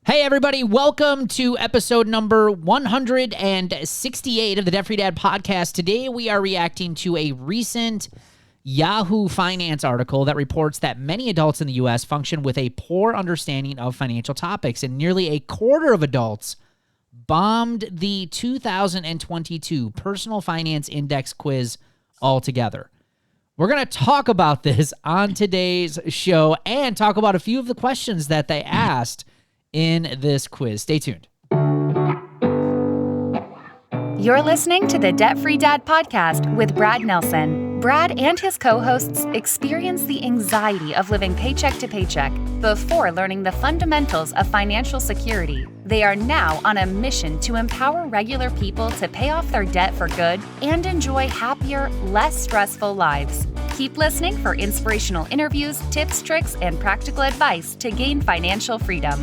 Hey, everybody. Welcome to episode number 168 of the Debt Free Dad podcast. Today, we are reacting to a recent Yahoo Finance article that reports that many adults in the U.S. function with a poor understanding of financial topics, and nearly a quarter of adults bombed the 2022 Personal Finance Index quiz altogether. We're going to talk about this on today's show and talk about a few of the questions that they asked in this quiz. Stay tuned. You're listening to the Debt Free Dad podcast with Brad Nelson. Brad and his co-hosts experience the anxiety of living paycheck to paycheck before learning the fundamentals of financial security. They are now on a mission to empower regular people to pay off their debt for good and enjoy happier, less stressful lives. Keep listening for inspirational interviews, tips, tricks, and practical advice to gain financial freedom.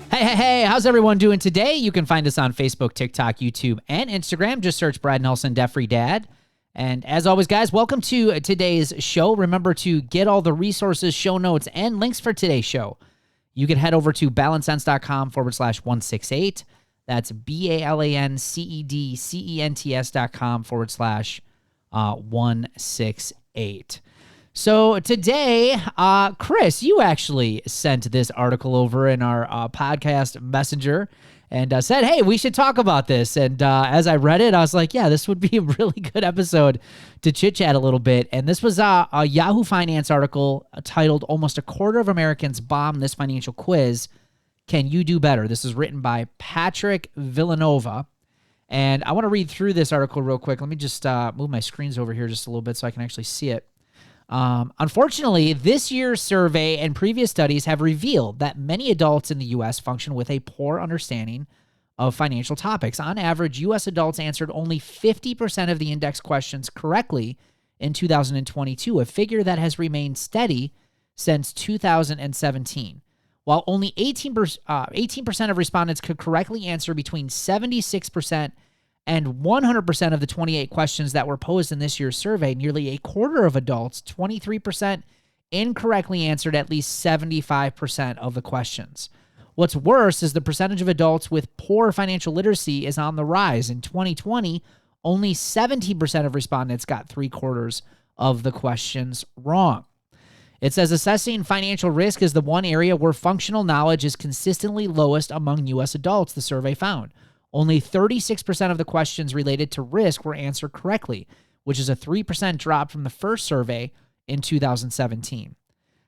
Hey, how's everyone doing today? You can find us on Facebook, TikTok, YouTube, and Instagram. Just search Brad Nelson, Debt Free Dad. And as always, guys, welcome to today's show. Remember to get all the resources, show notes, and links for today's show. You can head over to balancencents.com/168. That's BALANCEDCENTS.com/168. So today, Chris, you actually sent this article over in our podcast messenger and said, hey, we should talk about this. And as I read it, I was like, yeah, this would be a really good episode to chit-chat a little bit. And this was a Yahoo Finance article titled Almost a Quarter of Americans Bomb This Financial Quiz. Can You Do Better? This is written by Patrick Villanova. And I want to read through this article real quick. Let me just move my screens over here just a little bit so I can actually see it. Unfortunately, this year's survey and previous studies have revealed that many adults in the U.S. function with a poor understanding of financial topics. On average, U.S. adults answered only 50% of the index questions correctly in 2022, a figure that has remained steady since 2017. While only 18% of respondents could correctly answer between 76% and 100% of the 28 questions that were posed in this year's survey, nearly a quarter of adults, 23%, incorrectly answered at least 75% of the questions. What's worse is the percentage of adults with poor financial literacy is on the rise. In 2020, only 17% of respondents got 3/4 of the questions wrong. It says assessing financial risk is the one area where functional knowledge is consistently lowest among U.S. adults, the survey found. Only 36% of the questions related to risk were answered correctly, which is a 3% drop from the first survey in 2017.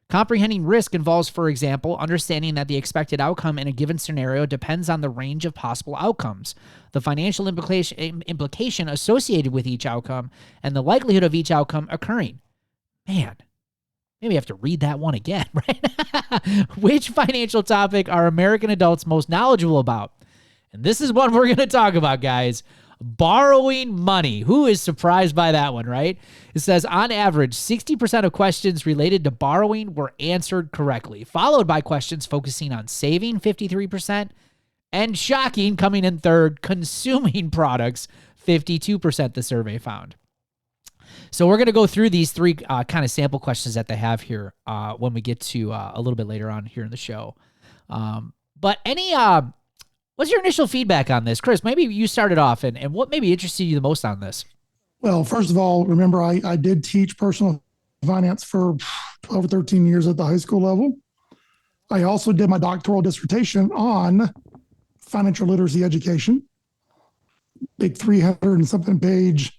Comprehending risk involves, for example, understanding that the expected outcome in a given scenario depends on the range of possible outcomes, the financial implication associated with each outcome, and the likelihood of each outcome occurring. Man, maybe I have to read that one again, right? Which financial topic are American adults most knowledgeable about? And this is what we're going to talk about, guys. Borrowing money. Who is surprised by that one, right? It says, on average, 60% of questions related to borrowing were answered correctly, followed by questions focusing on saving, 53%, and shocking, coming in third, consuming products, 52% the survey found. So we're going to go through these three kind of sample questions that they have here when we get to a little bit later on here in the show. But what's your initial feedback on this? Chris, maybe you started off, and what maybe interested you the most on this? Well, first of all, remember, I did teach personal finance for 12 or 13 years at the high school level. I also did my doctoral dissertation on financial literacy education, big 300 and something page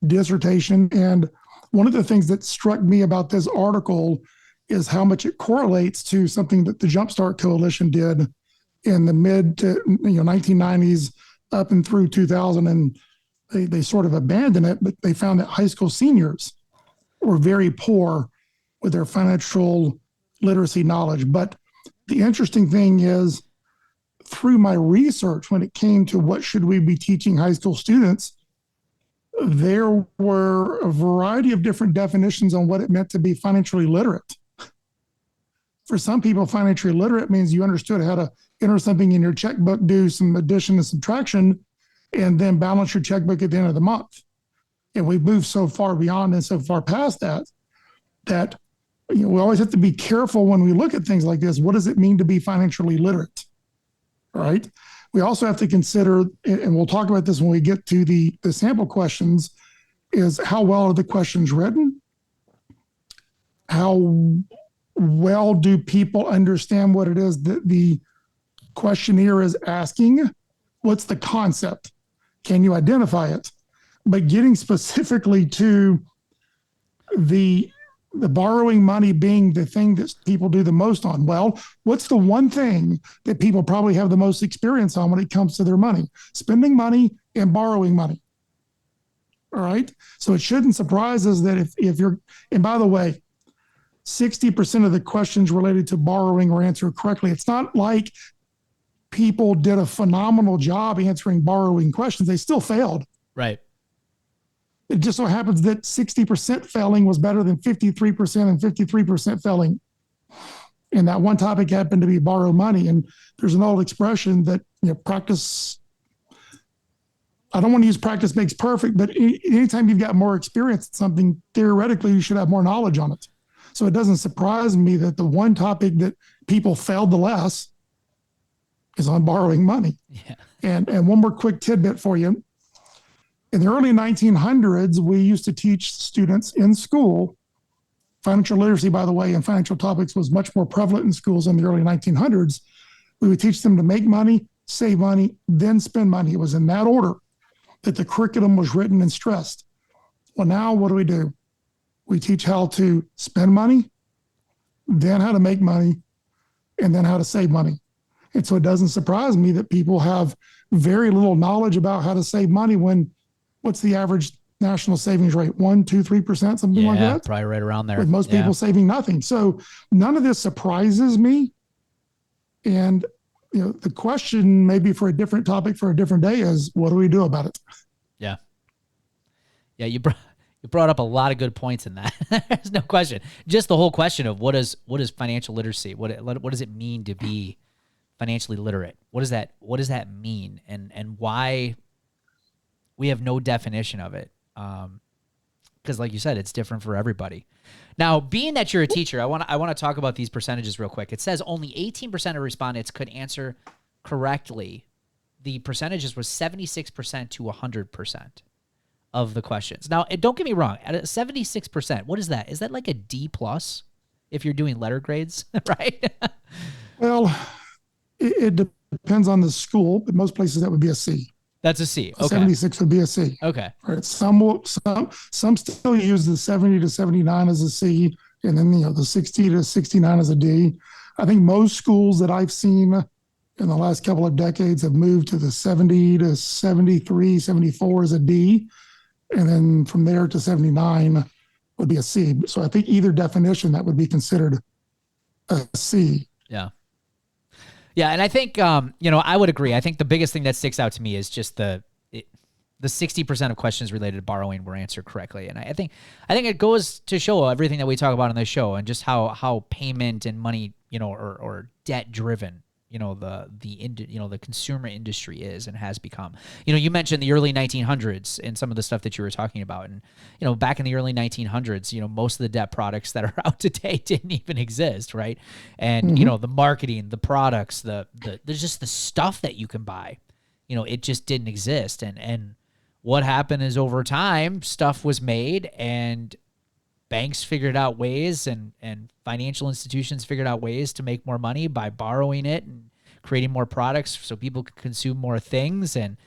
dissertation. And one of the things that struck me about this article is how much it correlates to something that the Jumpstart Coalition did in the mid to 1990s up and through 2000, and they sort of abandoned it, but they found that high school seniors were very poor with their financial literacy knowledge. But the interesting thing is, through my research, when it came to what should we be teaching high school students, there were a variety of different definitions on what it meant to be financially literate. For some people, financially literate means you understood how to enter something in your checkbook, do some addition and subtraction, and then balance your checkbook at the end of the month. And we've moved so far beyond and so far past that that we always have to be careful when we look at things like this. What does it mean to be financially literate? Right. We also have to consider, and we'll talk about this when we get to the sample questions, is how well are the questions written? How well do people understand what it is that the questionnaire is asking? What's the concept? Can you identify it? But getting specifically to the borrowing money being the thing that people do the most on. Well, what's the one thing that people probably have the most experience on when it comes to their money? Spending money and borrowing money. All right. So it shouldn't surprise us that if you're, and by the way, 60% of the questions related to borrowing were answered correctly. It's not like people did a phenomenal job answering borrowing questions. They still failed. Right. It just so happens that 60% failing was better than 53% and 53% failing. And that one topic happened to be borrow money. And there's an old expression that, practice, I don't want to use practice makes perfect, but anytime you've got more experience at something, theoretically, you should have more knowledge on it. So it doesn't surprise me that the one topic that people failed the less is on borrowing money. Yeah. And one more quick tidbit for you. In the early 1900s, we used to teach students in school. Financial literacy, by the way, and financial topics was much more prevalent in schools in the early 1900s. We would teach them to make money, save money, then spend money. It was in that order that the curriculum was written and stressed. Well, now what do? We teach how to spend money, then how to make money, and then how to save money. And so it doesn't surprise me that people have very little knowledge about how to save money when what's the average national savings rate? 1%, 2%, 3%, something like that? Probably right around there. With most people saving nothing. So none of this surprises me. And the question maybe for a different topic for a different day is, what do we do about it? Yeah. Yeah, you brought up a lot of good points in that. There's no question. Just the whole question of what is financial literacy? What does it mean to be financially literate? What does that mean? And why we have no definition of it? Because like you said, it's different for everybody. Now, being that you're a teacher, I want to talk about these percentages real quick. It says only 18% of respondents could answer correctly. The percentages was 76% to 100% of the questions. Now, don't get me wrong. At 76%, what is that? Is that like a D plus if you're doing letter grades, right? Well, it depends on the school, but most places that would be a C. That's a C. Okay. 76 would be a C. Okay. Right. Some still use the 70 to 79 as a C, and then the 60 to 69 as a D. I think most schools that I've seen in the last couple of decades have moved to the 70 to 73, 74 as a D, and then from there to 79 would be a C. So I think either definition that would be considered a C. Yeah. Yeah, and I think I would agree. I think the biggest thing that sticks out to me is just the 60% of questions related to borrowing were answered correctly, and I think it goes to show everything that we talk about on this show and just how payment and money, or debt driven, the consumer industry is and has become. You mentioned the early 1900s and some of the stuff that you were talking about, and back in the early 1900s, most of the debt products that are out today didn't even exist, right? And the marketing, the products, there's just the stuff that you can buy, it just didn't exist. And what happened is over time, stuff was made, and banks figured out ways and financial institutions figured out ways to make more money by borrowing it and creating more products so people could consume more things. And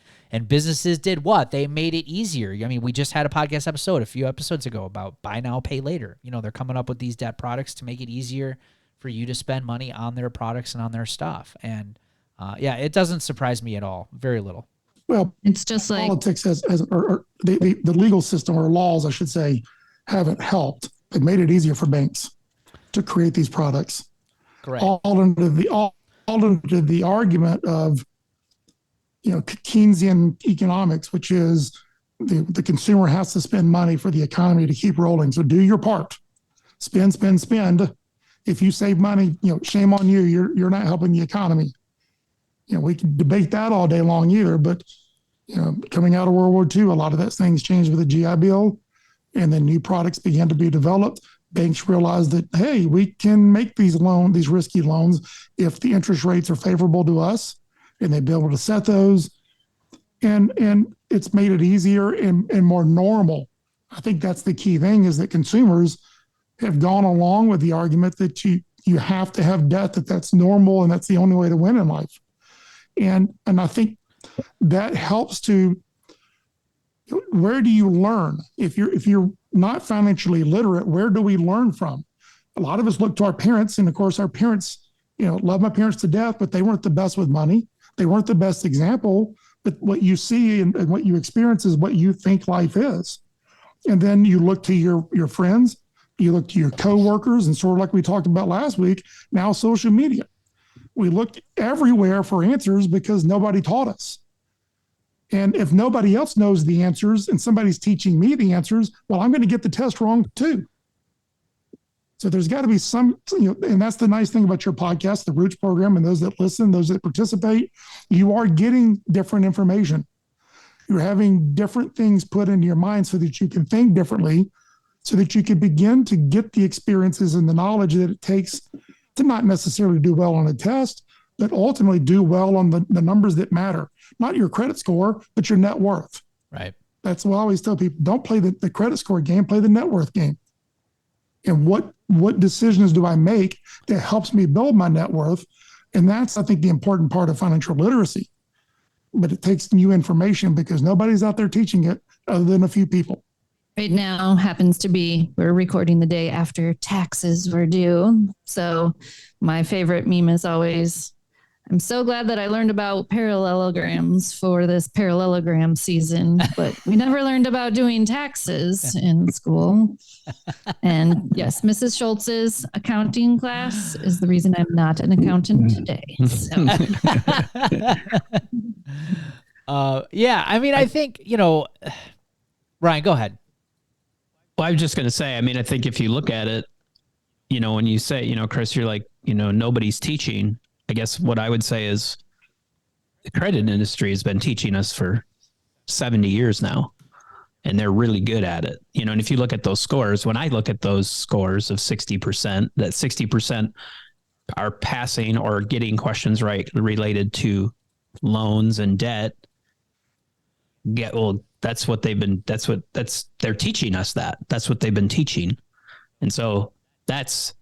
businesses did what? They made it easier. I mean, we just had a podcast episode a few episodes ago about buy now, pay later. They're coming up with these debt products to make it easier for you to spend money on their products and on their stuff. And it doesn't surprise me at all. Very little. Well, it's just like politics or the legal system, or laws, I should say, haven't helped. They've made it easier for banks to create these products. Correct. All under the argument of Keynesian economics, which is the consumer has to spend money for the economy to keep rolling. So do your part. Spend. If you save money, shame on you. You're not helping the economy. We can debate that all day long either, but coming out of World War II, a lot of that things changed with the GI Bill. And then new products began to be developed. banks realize that, hey, we can make these risky loans if the interest rates are favorable to us, and they'd be able to set those. And it's made it easier and more normal. I think that's the key thing, is that consumers have gone along with the argument that you have to have debt, that's normal, and that's the only way to win in life. And I think that helps to, where do you learn? If you're not financially literate, where do we learn from? A lot of us look to our parents, and of course our parents, love my parents to death, but they weren't the best with money. They weren't the best example, but what you see and what you experience is what you think life is. And then you look to your friends, you look to your coworkers, and sort of like we talked about last week, now social media. We looked everywhere for answers because nobody taught us. And if nobody else knows the answers and somebody's teaching me the answers, well, I'm going to get the test wrong too. So there's got to be some, and that's the nice thing about your podcast, the Roots program, and those that listen, those that participate, you are getting different information. You're having different things put into your mind so that you can think differently, so that you can begin to get the experiences and the knowledge that it takes to not necessarily do well on a test, but ultimately do well on the numbers that matter. Not your credit score, but your net worth. Right. That's what I always tell people. Don't play the credit score game, play the net worth game. And what decisions do I make that helps me build my net worth? And that's, I think, the important part of financial literacy. But it takes new information because nobody's out there teaching it other than a few people. Right now happens to be, we're recording the day after taxes were due. So my favorite meme is always, I'm so glad that I learned about parallelograms for this parallelogram season, but we never learned about doing taxes in school. And yes, Mrs. Schultz's accounting class is the reason I'm not an accountant today. So. Yeah, I mean, I think, Ryan, go ahead. Well, I was just going to say, I mean, I think if you look at it, when you say, Chris, you're like, nobody's teaching. I guess what I would say is the credit industry has been teaching us for 70 years now, and they're really good at it. And if you look at those scores, when I look at those scores of 60%, that 60% are passing or getting questions right related to loans and debt. That's what they're teaching us. That's what they've been teaching. And so that's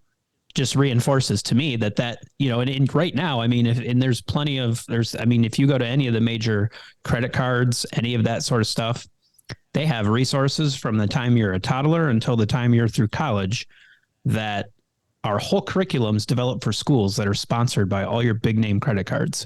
just reinforces to me that, and right now, I mean, there's plenty of, if you go to any of the major credit cards, any of that sort of stuff, they have resources from the time you're a toddler until the time you're through college that are whole curriculums developed for schools that are sponsored by all your big name credit cards.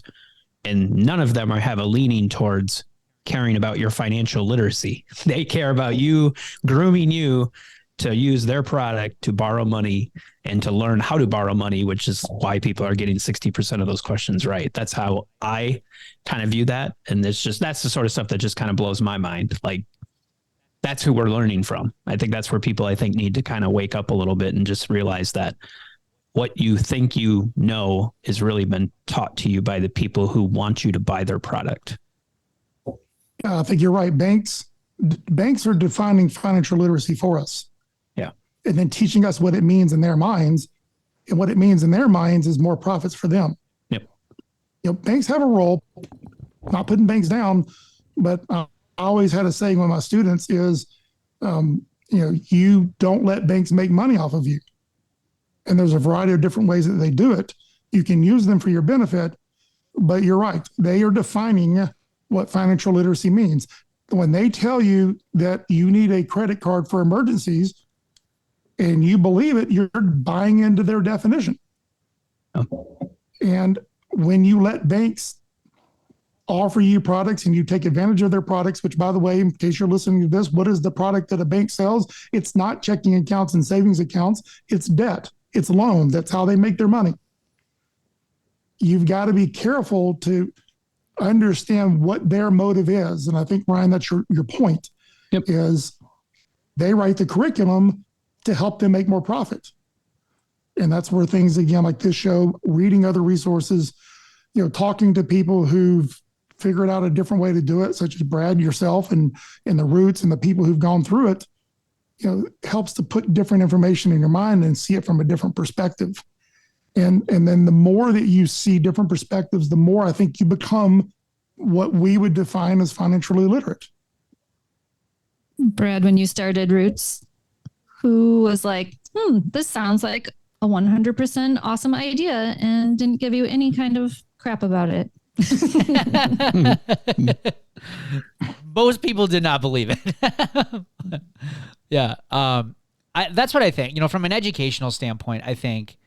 And none of them have a leaning towards caring about your financial literacy. They care about you, grooming you to use their product to borrow money and to learn how to borrow money, which is why people are getting 60% of those questions right. That's how I kind of view that. And that's the sort of stuff that just kind of blows my mind. Like, that's who we're learning from. I think that's where people, need to kind of wake up a little bit and just realize that what you think you know is really been taught to you by the people who want you to buy their product. I think you're right. Banks are defining financial literacy for us. Yeah. And then teaching us what it means in their minds. And what it means in their minds is more profits for them. Yep. Banks have a role, not putting banks down, but I always had a saying with my students is, you don't let banks make money off of you. And there's a variety of different ways that they do it. You can use them for your benefit, but you're right. They are defining what financial literacy means. When they tell you that you need a credit card for emergencies and you believe it, you're buying into their definition. Oh. And when you let banks offer you products and you take advantage of their products, which, by the way, in case you're listening to this, what is the product that a bank sells? It's not checking accounts and savings accounts. It's debt. It's loans. That's how they make their money. You've got to be careful to understand what their motive is. And I think, Ryan, that's your point. Yep. Is they write the curriculum to help them make more profit. And that's where things, again, like this show, reading other resources, talking to people who've figured out a different way to do it, such as Brad, yourself, and the Roots and the people who've gone through it, helps to put different information in your mind and see it from a different perspective. And then the more that you see different perspectives, the more I think you become what we would define as financially literate. Brad, when you started Roots, who was like, this sounds like a 100% awesome idea and didn't give you any kind of crap about it? Most people did not believe it. Yeah. That's what I think. From an educational standpoint, I think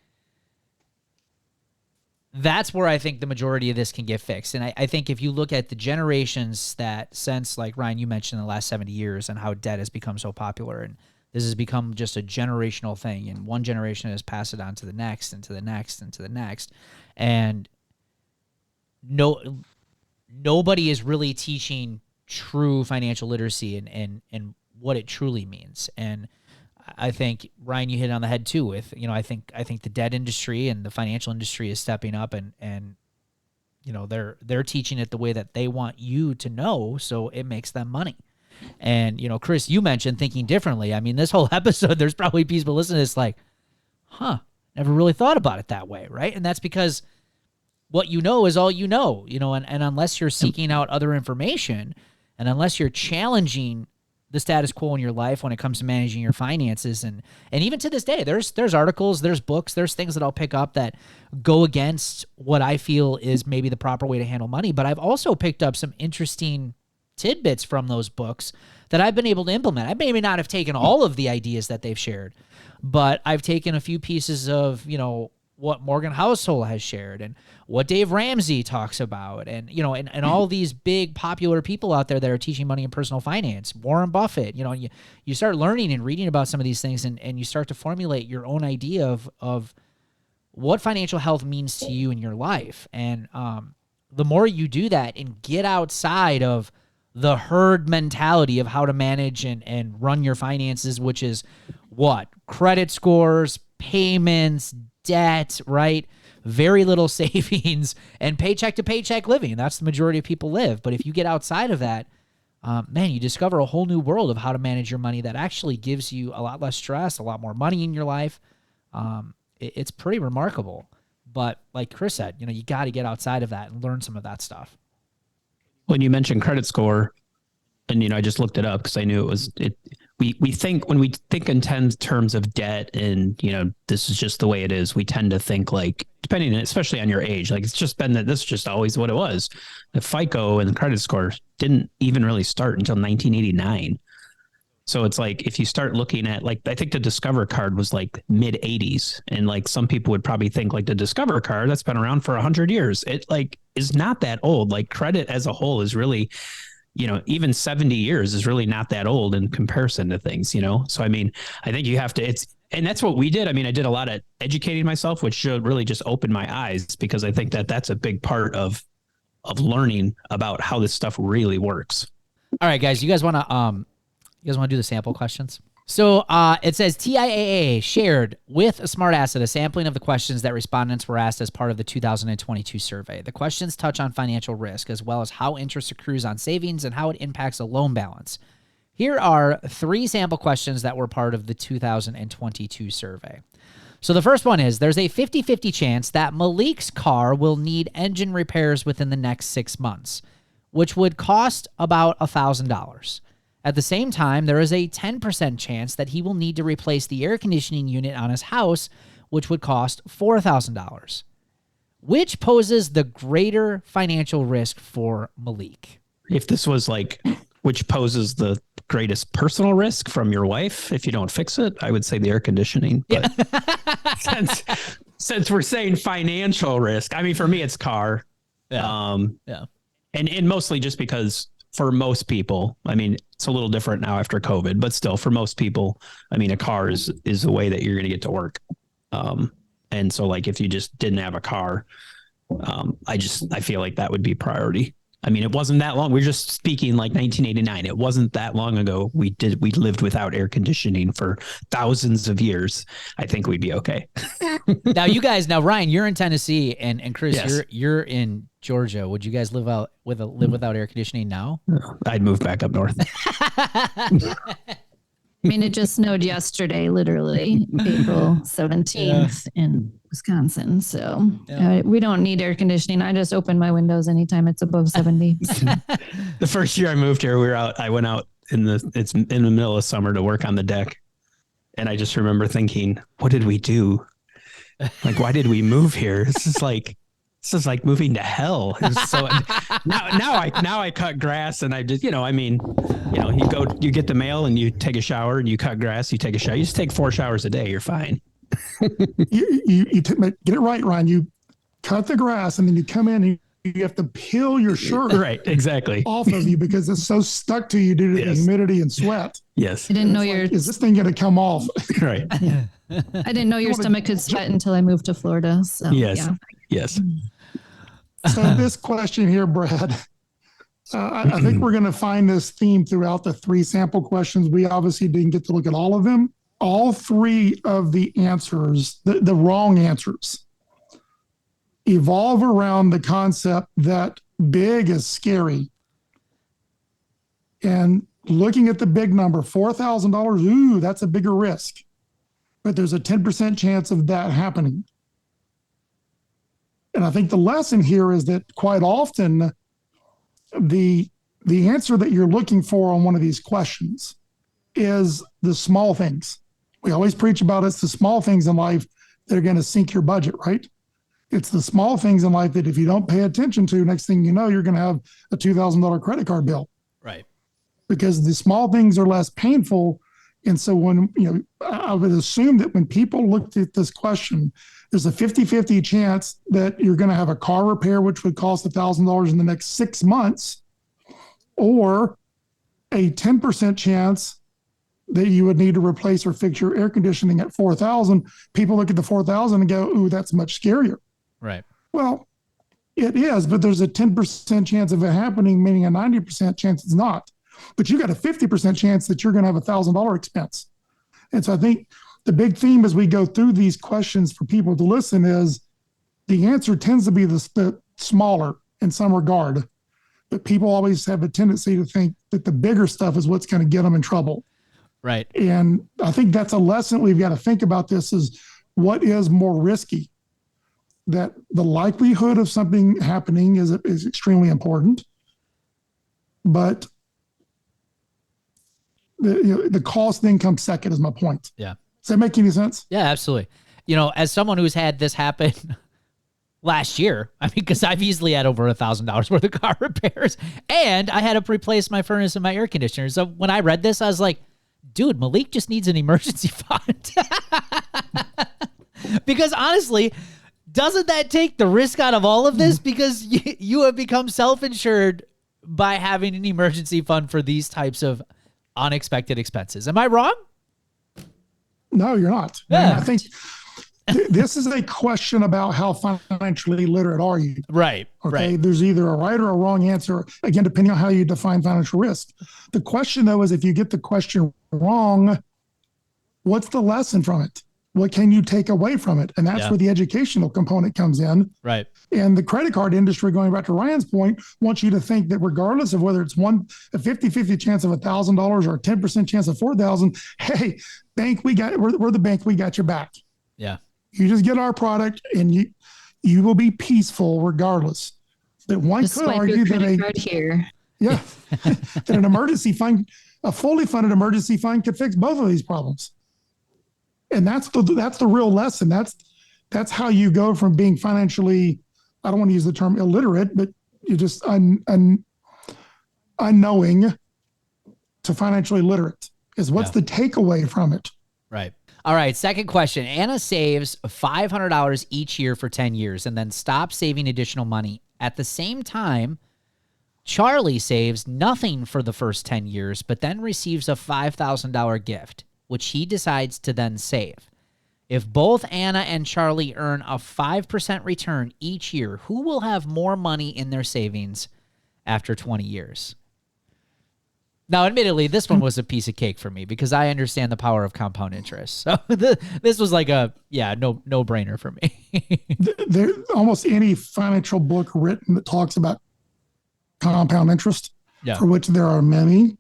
that's where I think the majority of this can get fixed. And I think if you look at the generations that since, like Ryan, you mentioned in the last 70 years and how debt has become so popular, and this has become just a generational thing, and one generation has passed it on to the next and to the next and to the next. And nobody is really teaching true financial literacy and what it truly means. And I think, Ryan, you hit it on the head too with, I think the debt industry and the financial industry is stepping up and they're teaching it the way that they want you to know, so it makes them money. And, Chris, you mentioned thinking differently. I mean, this whole episode, there's probably people listening to this like, never really thought about it that way, right? And that's because what you know is all you know, and unless you're seeking out other information and unless you're challenging the status quo in your life when it comes to managing your finances. And even to this day, there's articles, there's books, there's things that I'll pick up that go against what I feel is maybe the proper way to handle money. But I've also picked up some interesting tidbits from those books that I've been able to implement. I maybe not have taken all of the ideas that they've shared, but I've taken a few pieces of, what Morgan Housel has shared and what Dave Ramsey talks about and, and all these big popular people out there that are teaching money and personal finance, Warren Buffett, you start learning and reading about some of these things and you start to formulate your own idea of what financial health means to you in your life. And the more you do that and get outside of the herd mentality of how to manage and run your finances, which is what? Credit scores, payments, debt, right? Very little savings and paycheck to paycheck living. That's the majority of people live. But if you get outside of that, man, you discover a whole new world of how to manage your money that actually gives you a lot less stress, a lot more money in your life. It's pretty remarkable. But like Chris said, you got to get outside of that and learn some of that stuff. When you mentioned credit score, and I just looked it up because I knew it was it. We think when we think in terms of debt and, this is just the way it is, we tend to think like, depending, especially on your age, like it's just been that this is just always what it was. The FICO and the credit score didn't even really start until 1989. So it's like, if you start looking at like, I think the Discover card was like mid 80s. And like some people would probably think like the Discover card that's been around for 100 years. It like is not that old. Like credit as a whole is really, even 70 years is really not that old in comparison to things, So, I mean, I think you have to, and that's what we did. I mean, I did a lot of educating myself, which should really just open my eyes because I think that that's a big part of learning about how this stuff really works. All right, guys, you guys want to do the sample questions? So it says TIAA shared with a smart asset a sampling of the questions that respondents were asked as part of the 2022 survey. The questions touch on financial risk as well as how interest accrues on savings and how it impacts a loan balance. Here are 3 sample questions that were part of the 2022 survey. So the first one is, there's a 50-50 chance that Malik's car will need engine repairs within the next 6 months, which would cost about $1,000. At the same time, there is a 10% chance that he will need to replace the air conditioning unit on his house, which would cost $4,000. Which poses the greater financial risk for Malik? If this was like, which poses the greatest personal risk from your wife if you don't fix it, I would say the air conditioning. But since we're saying financial risk, I mean, for me, it's car. Yeah. And mostly just because for most people, I mean, it's a little different now after COVID, but still for most people, I mean, a car is the way that you're going to get to work. And so like, if you just didn't have a car, I feel like that would be priority. I mean, it wasn't that long. We're just speaking like 1989. It wasn't that long ago. We lived without air conditioning for thousands of years. I think we'd be okay. Now, Ryan, you're in Tennessee and Chris, yes. you're in Georgia. Would you guys live without air conditioning now? I'd move back up north. I mean, it just snowed yesterday, literally April 17th in Wisconsin. So we don't need air conditioning. I just open my windows anytime it's above 70. The first year I moved here, I went out it's in the middle of summer to work on the deck. And I just remember thinking, what did we do? Like, why did we move here? This is like moving to hell. So now I cut grass and I just, you get the mail and you take a shower and you cut grass, you take a shower. You just take 4 showers a day. You're fine. Get it right, Ryan. You cut the grass and then you come in and you have to peel your shirt off of you because it's so stuck to you due to the humidity and sweat. Yes. I didn't know is this thing going to come off? Right. I didn't know your stomach could sweat until I moved to Florida. So yes. So this question here, Brad, I think we're going to find this theme throughout the 3 sample questions. We obviously didn't get to look at all of them. All 3 of the answers, the wrong answers, evolve around the concept that big is scary. And looking at the big number, $4,000, ooh, that's a bigger risk. But there's a 10% chance of that happening. And I think the lesson here is that quite often the answer that you're looking for on one of these questions is the small things. We always preach about it's the small things in life that are going to sink your budget, right? It's the small things in life that if you don't pay attention to, next thing you know, you're going to have a $2,000 credit card bill. Right. Because the small things are less painful. And so I would assume that when people looked at this question, there's a 50-50 chance that you're going to have a car repair, which would cost $1,000 in the next 6 months, or a 10% chance that you would need to replace or fix your air conditioning at $4,000. People look at the $4,000 and go, ooh, that's much scarier. Right. Well, it is, but there's a 10% chance of it happening, meaning a 90% chance it's not. But you got a 50% chance that you're going to have $1,000 expense. And so I think the big theme as we go through these questions for people to listen is the answer tends to be the smaller in some regard, but people always have a tendency to think that the bigger stuff is what's going to get them in trouble. Right. And I think that's a lesson we've got to think about. This is what is more risky. That the likelihood of something happening is extremely important, but the cost then comes second is my point. Yeah. Does that make any sense? Yeah, absolutely. As someone who's had this happen last year, I mean, because I've easily had over $1,000 worth of car repairs, and I had to replace my furnace and my air conditioner. So when I read this, I was like, dude, Malik just needs an emergency fund. Because honestly, doesn't that take the risk out of all of this? Because you have become self-insured by having an emergency fund for these types of unexpected expenses. Am I wrong? No, you're not. Yeah. I think this is a question about how financially literate are you. Right. Okay. Right. There's either a right or a wrong answer, again, depending on how you define financial risk. The question, though, is if you get the question wrong, what's the lesson from it? What can you take away from it? And that's where the educational component comes in. Right. And the credit card industry, going back to Ryan's point, wants you to think that regardless of whether it's a 50-50 chance of $1,000 or a 10% chance of $4,000, hey, bank, we're the bank, we got your back. Yeah. You just get our product and you will be peaceful regardless. But one just could argue that that an emergency fund, a fully funded emergency fund could fix both of these problems. And that's the real lesson. That's how you go from being financially, I don't want to use the term illiterate, but you're just unknowing to financially literate is what's the takeaway from it. Right. All right. Second question. Anna saves $500 each year for 10 years and then stops saving additional money. At the same time, Charlie saves nothing for the first 10 years, but then receives a $5,000 gift, which he decides to then save. If both Anna and Charlie earn a 5% return each year, who will have more money in their savings after 20 years? Now, admittedly, this one was a piece of cake for me because I understand the power of compound interest. So this was like no-brainer for me. There, almost any financial book written that talks about compound interest, for which there are many,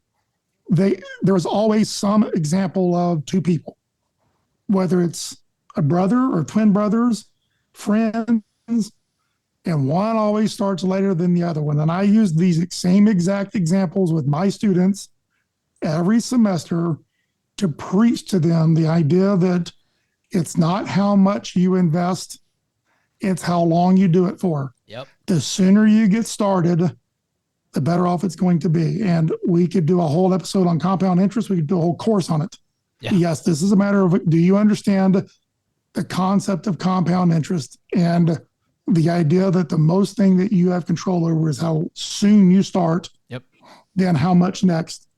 there's always some example of two people, whether it's a brother or twin brothers, friends, and one always starts later than the other one. And I use these same exact examples with my students every semester to preach to them the idea that it's not how much you invest, it's how long you do it for. Yep. The sooner you get started, the better off it's going to be. And we could do a whole episode on compound interest. We could do a whole course on it. Yeah. Yes, this is a matter of, do you understand the concept of compound interest and the idea that the most thing that you have control over is how soon you start, Yep. then how much next.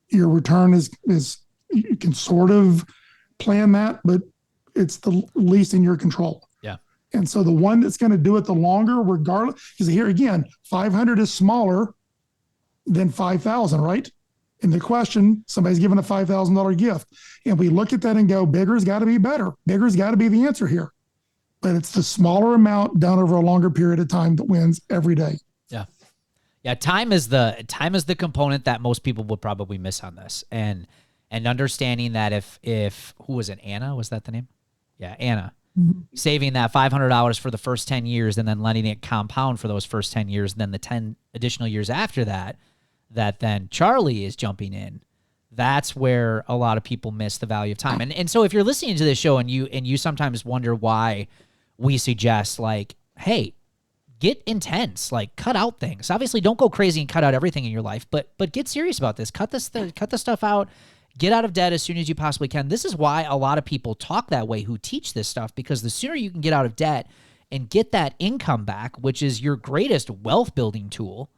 Your return is you can sort of plan that, but it's the least in your control. Yeah. And so the one that's going to do it the longer, regardless, because here again, 500 is smaller than 5,000, right? And the question, somebody's given a $5,000 gift, and we look at that and go, bigger's got to be better. Bigger's got to be the answer here. But it's the smaller amount done over a longer period of time that wins every day. Yeah. Yeah. Time is the component that most people would probably miss on this. And understanding that if who was it? Anna, was that the name? Yeah. Anna. Mm-hmm. Saving that $500 for the first 10 years and then letting it compound for those first 10 years. And then the 10 additional years after that then Charlie is jumping in. That's where a lot of people miss the value of time. And so if you're listening to this show and you sometimes wonder why we suggest, like, hey, get intense, like cut out things. Obviously don't go crazy and cut out everything in your life, but get serious about this. Cut the stuff out. Get out of debt as soon as you possibly can. This is why a lot of people talk that way who teach this stuff, because the sooner you can get out of debt and get that income back, which is your greatest wealth building tool,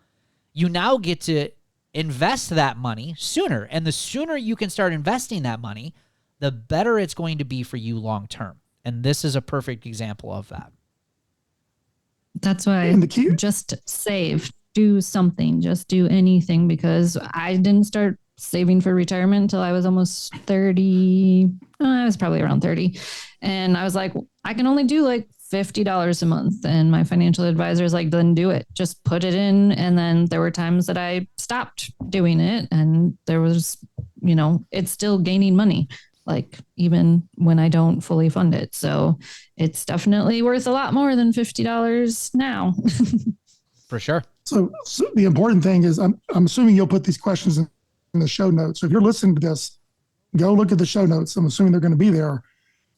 you now get to invest that money sooner. And the sooner you can start investing that money, the better it's going to be for you long term. And this is a perfect example of that. That's why just save, do something, just do anything, because I didn't start saving for retirement until I was almost 30. I was probably around 30. And I was like, I can only do like $50 a month. And my financial advisor is like, then do it. Just put it in. And then there were times that I stopped doing it. And there was, it's still gaining money, like even when I don't fully fund it. So it's definitely worth a lot more than $50 now. For sure. So the important thing is I'm assuming you'll put these questions in the show notes. So if you're listening to this, go look at the show notes. I'm assuming they're going to be there.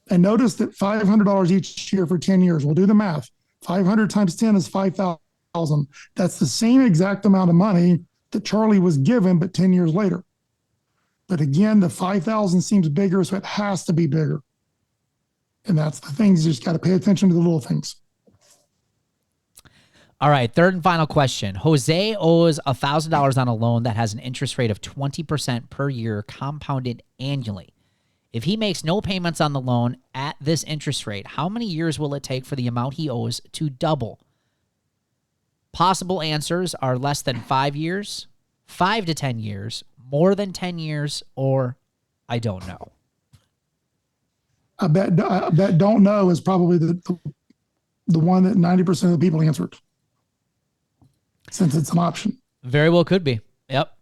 And notice that $500 each year for 10 years. We'll do the math. 500 times 10 is 5,000. That's the same exact amount of money that Charlie was given, but 10 years later. But again, the 5,000 seems bigger, so it has to be bigger. And that's the things. You just got to pay attention to the little things. All right, third and final question. Jose owes $1,000 on a loan that has an interest rate of 20% per year compounded annually. If he makes no payments on the loan at this interest rate, how many years will it take for the amount he owes to double? Possible answers are less than 5 years, 5 to 10 years, more than 10 years, or I don't know. I bet don't know is probably the one that 90% of the people answered, since it's an option. Very well could be. Yep.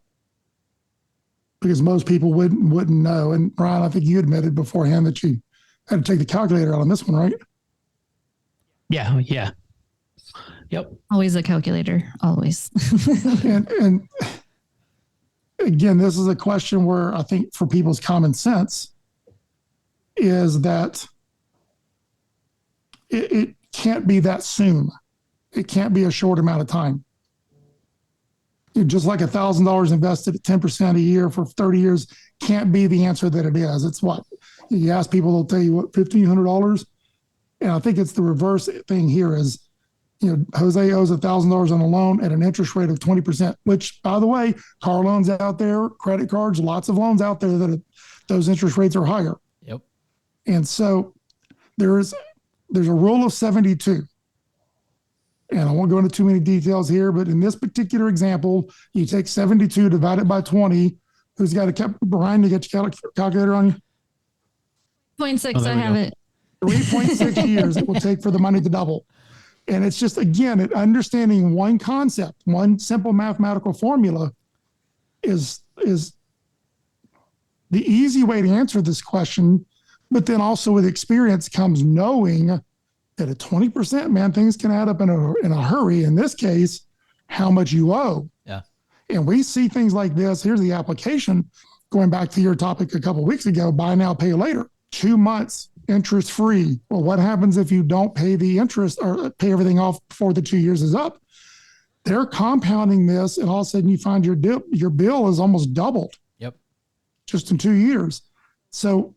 Because most people wouldn't know. And Brian, I think you admitted beforehand that you had to take the calculator out on this one, right? Yeah. Yep. Always a calculator, always. and again, this is a question where I think for people's common sense is that it can't be that soon. It can't be a short amount of time. Just like $1,000 invested at 10% a year for 30 years can't be the answer that it is. It's what you ask people, they'll tell you what, $1,500. And I think it's the reverse thing here is, Jose owes $1,000 on a loan at an interest rate of 20%, which, by the way, car loans out there, credit cards, lots of loans out there that those interest rates are higher. Yep. And so there's a rule of 72. And I won't go into too many details here, but in this particular example, you take 72, divide it by 20. Who's got Brian, you get your calculator on you? 0.6, I have it. 3.6 years it will take for the money to double. And it's just, again, understanding one concept, one simple mathematical formula is the easy way to answer this question, but then also with experience comes knowing that at 20%, man, things can add up in a hurry. In this case, how much you owe. Yeah. And we see things like this. Here's the application. Going back to your topic a couple of weeks ago, buy now, pay later. 2 months, interest free. Well, what happens if you don't pay the interest or pay everything off before the 2 years is up? They're compounding this, and all of a sudden you find your bill is almost doubled. Yep. Just in 2 years. So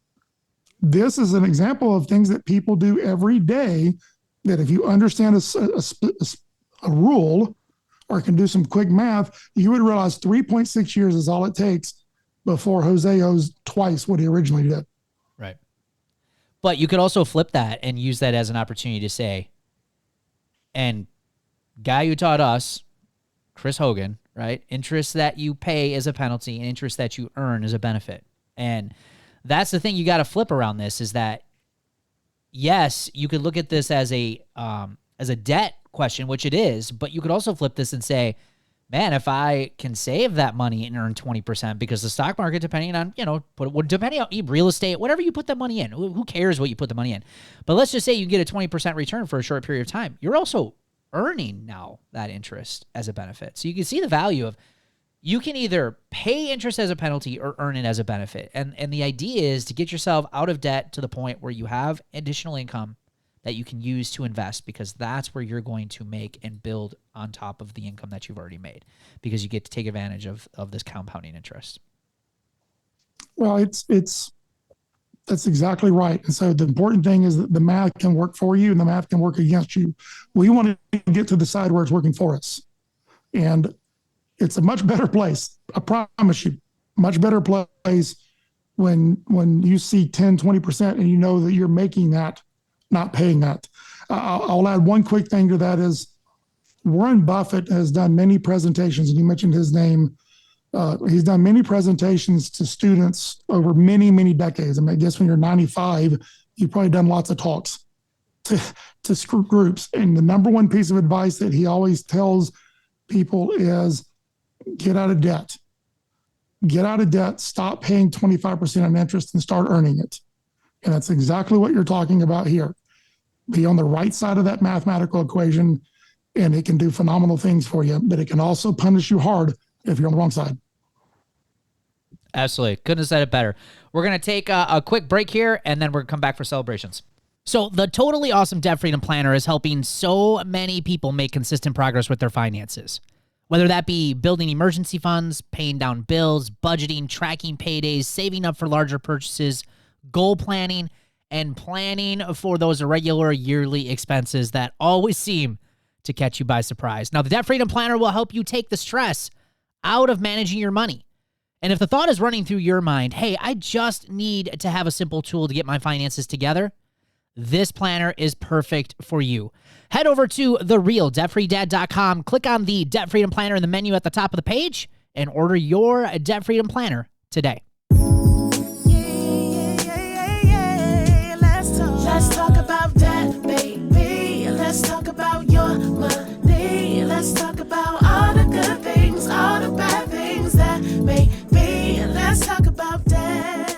this is an example of things that people do every day that if you understand a rule or can do some quick math, you would realize 3.6 years is all it takes before Jose owes twice what he originally did. Right. But you could also flip that and use that as an opportunity to say, and guy who taught us, Chris Hogan, right? Interest that you pay is a penalty and interest that you earn is a benefit. And that's the thing you got to flip around this is that, yes, you could look at this as a debt question, which it is, but you could also flip this and say, man, if I can save that money and earn 20%, because the stock market, depending on, depending on real estate, whatever you put the money in, who cares what you put the money in? But let's just say you get a 20% return for a short period of time. You're also earning now that interest as a benefit. So you can see the value of, you can either pay interest as a penalty or earn it as a benefit. And the idea is to get yourself out of debt to the point where you have additional income that you can use to invest, because that's where you're going to make and build on top of the income that you've already made, because you get to take advantage of this compounding interest. Well, that's exactly right. And so the important thing is that the math can work for you and the math can work against you. We want to get to the side where it's working for us. And it's a much better place. I promise you, much better place when you see 10, 20% and you know that you're making that, not paying that. I'll add one quick thing to that is Warren Buffett has done many presentations, and you mentioned his name. He's done many presentations to students over many, many decades. I mean, I guess when you're 95, you've probably done lots of talks to groups. And the number one piece of advice that he always tells people is get out of debt. Get out of debt, stop paying 25% on interest and start earning it. And that's exactly what you're talking about here. Be on the right side of that mathematical equation, and it can do phenomenal things for you, but it can also punish you hard if you're on the wrong side. Absolutely. Couldn't have said it better. We're going to take a quick break here, and then we're going to come back for celebrations. So the Totally Awesome Debt Freedom Planner is helping so many people make consistent progress with their finances. Whether that be building emergency funds, paying down bills, budgeting, tracking paydays, saving up for larger purchases, goal planning, and planning for those irregular yearly expenses that always seem to catch you by surprise. Now, the Debt Freedom Planner will help you take the stress out of managing your money. And if the thought is running through your mind, hey, I just need to have a simple tool to get my finances together, this planner is perfect for you. Head over to therealdebtfreedad.com, click on the Debt Freedom Planner in the menu at the top of the page, and order your Debt Freedom Planner today. Let's talk about that, baby. Let's talk about your money. Let's talk about all the good things, all the bad things that may be. Let's talk about that.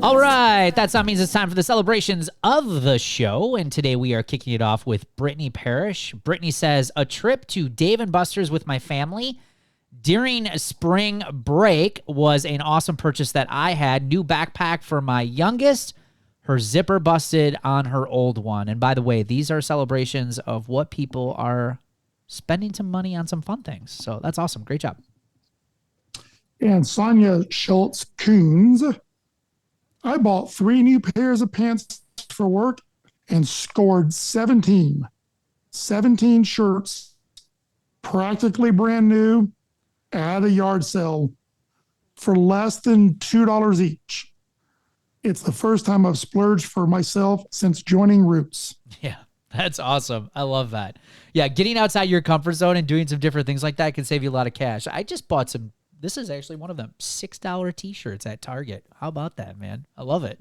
All right, that sound means it's time for the celebrations of the show, and today we are kicking it off with Brittany Parrish. Brittany says, a trip to Dave & Buster's with my family during spring break was an awesome purchase that I had. New backpack for my youngest. Her zipper busted on her old one. And by the way, these are celebrations of what people are spending some money on some fun things. So that's awesome. Great job. And Sonia Schultz-Coons, I bought 3 new pairs of pants for work and scored 17 shirts, practically brand new, at a yard sale for less than $2 each. It's the first time I've splurged for myself since joining Roots. Yeah, that's awesome. I love that. Yeah, getting outside your comfort zone and doing some different things like that can save you a lot of cash. I just bought some, this is actually one of them, $6 t-shirts at Target. How about that, man? I love it.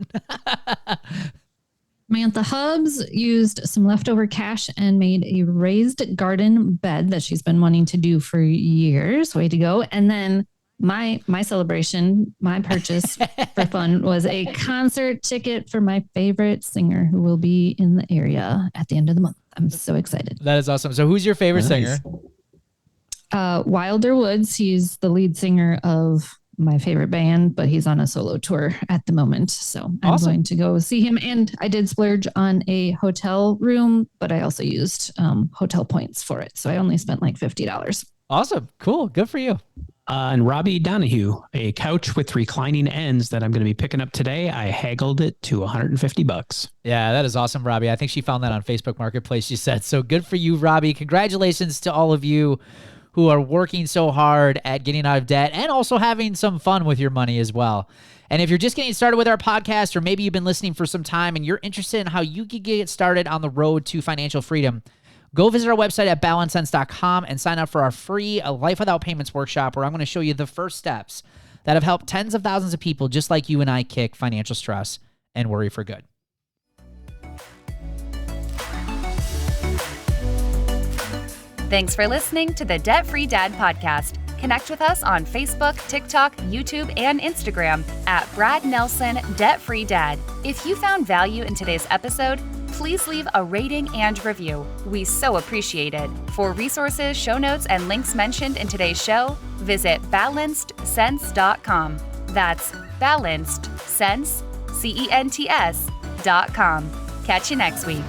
Samantha Hubbs used some leftover cash and made a raised garden bed that she's been wanting to do for years. Way to go. And then My celebration, my purchase for fun was a concert ticket for my favorite singer who will be in the area at the end of the month. I'm so excited. That is awesome. So who's your favorite singer? Wilder Woods. He's the lead singer of my favorite band, but he's on a solo tour at the moment. So I'm going to go see him. And I did splurge on a hotel room, but I also used hotel points for it. So I only spent like $50. Awesome. Cool. Good for you. And Robbie Donahue, a couch with reclining ends that I'm going to be picking up today. I haggled it to $150. Yeah, that is awesome, Robbie. I think she found that on Facebook Marketplace, she said. So good for you, Robbie. Congratulations to all of you who are working so hard at getting out of debt and also having some fun with your money as well. And if you're just getting started with our podcast, or maybe you've been listening for some time and you're interested in how you can get started on the road to financial freedom, go visit our website at balancesense.com and sign up for our free Life Without Payments workshop, where I'm going to show you the first steps that have helped tens of thousands of people just like you and I kick financial stress and worry for good. Thanks for listening to the Debt Free Dad podcast. Connect with us on Facebook, TikTok, YouTube, and Instagram at Brad Nelson Debt Free Dad. If you found value in today's episode, please leave a rating and review. We so appreciate it. For resources, show notes, and links mentioned in today's show, visit balancedsense.com. That's balancedsense.com. Catch you next week.